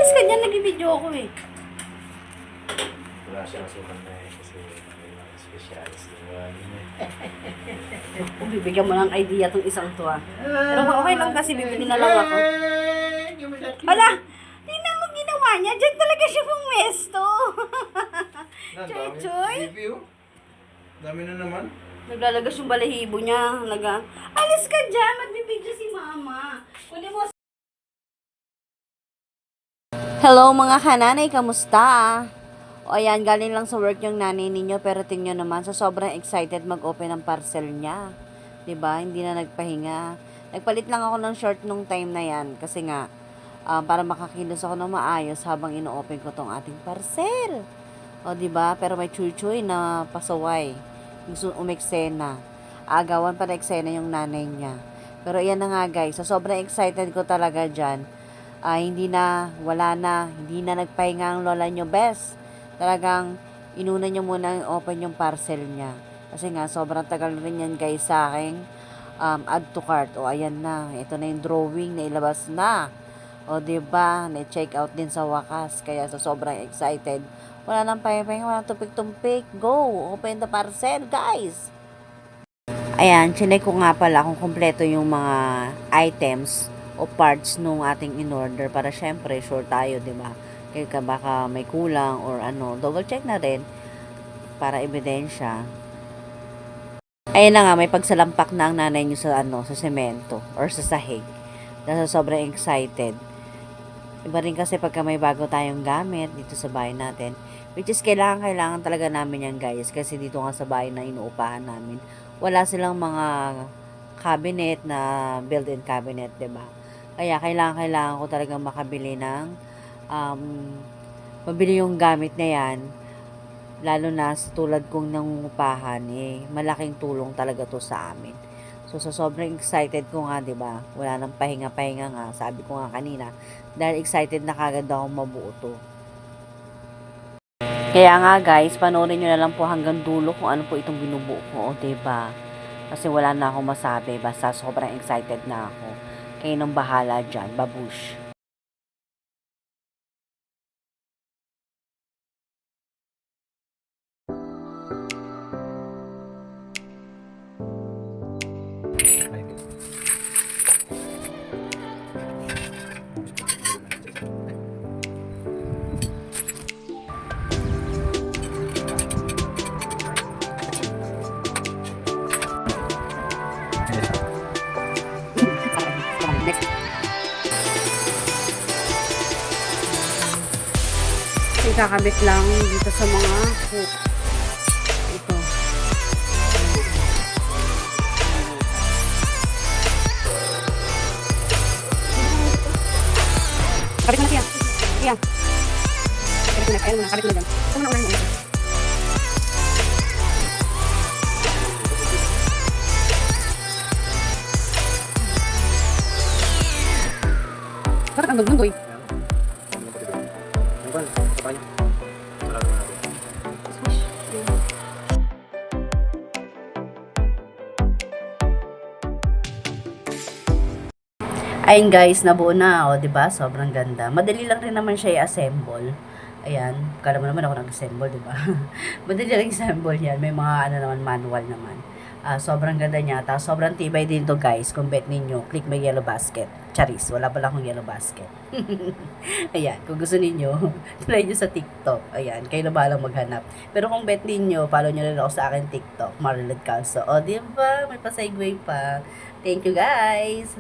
Alis ka dyan, nag-video ako eh. Wala siya kasukan na eh, kasi may mga specialist na wala Bibigyan mo ng idea tong isang to ah. Pero okay lang kasi bibili na lang ako. Wala! Tingnan mo ginawa niya. Diyan talaga siya pumesto. Choy Choy. Dami na naman. Naglalagas yung balahibo niya. Alis ka dyan. Magbibidyo si mama. Kunin mo. Hello mga kananay. Kamusta? O ayan, galing lang sa work yung nanay ninyo. Pero tingnan naman, sa sobrang excited mag-open ng parcel niya. 'Di ba? Hindi na nagpahinga. Nagpalit lang ako ng short nung time na yan. Kasi nga, para makakilos ako ng maayos habang ino-open ko tong ating parcel. O, diba? Pero may chuy-chuy na pasaway. Gusto umeksena. Agawan pa na eksena yung nanay niya. Pero yan na nga guys. So, sobrang excited ko talaga dyan. Hindi na, wala na, hindi na nagpahinga ang lola nyo, best. Talagang, inuna nyo muna open yung parcel niya. Kasi nga, sobrang tagal rin yan guys sa akin. Add to cart. O, ayan na. Ito na yung drawing na ilabas na. O, diba? Na-check out din sa wakas. Kaya so, sobrang excited. Wala nang pahinga, wala nang tumpik-tumpik. Go! Open the parcel, guys! Ayan, chinek ko nga pala kung kompleto yung mga items o parts nung ating in-order para syempre sure tayo, diba? Kaya baka may kulang or ano. Double check na rin para ebidensya. Ayan na nga, may pagsalampak na ang nanay nyo sa, sa semento or sa sahig. Dahil sobrang excited. Iba rin kasi pagka may bago tayong gamit dito sa bahay natin. Which is kailangan talaga namin yan guys. Kasi dito nga sa bahay na inuupahan namin. Wala silang mga cabinet na built-in cabinet, diba? Kaya kailangan ko talaga makabili ng mabili yung gamit na yan. Lalo na sa tulad kong nangungupahan, malaking tulong talaga to sa amin. So, sobrang excited ko nga, 'di ba? Wala nang pahinga-pahinga nga, sabi ko nga kanina, dahil excited na kagad ako mabuo to. Kaya nga guys, panoorin nyo na lang po hanggang dulo kung ano po itong binubuo ko, 'di ba? Kasi wala na akong masabi, basta sobrang excited na ako. Kayo nang bahala dyan, babush. Ikakabit lang dito sa mga hook. Ito. Kabit mo na siya. Siya. Kabit mo na. Ayaw mo na. Kabit mo na dyan. Ito mo na unahin mo. Bakit ang gagawin? Ayun guys, nabuo na, o, diba? Sobrang ganda. Madali lang rin naman siya i-assemble. Ayan, kala mo naman ako nag-assemble, diba? Madali lang i-assemble yan. May mga, naman, manual naman. Sobrang ganda niya. Tapos, sobrang tibay din to guys. Kung bet ninyo, click my yellow basket. Charis, wala pala akong yellow basket. Ayan, kung gusto ninyo, try nyo sa TikTok. Ayan, kayo na bahalang maghanap. Pero kung bet ninyo, follow nyo rin ako sa akin TikTok, Marilyn Calso. O, diba? May pa-segue pa. Thank you guys!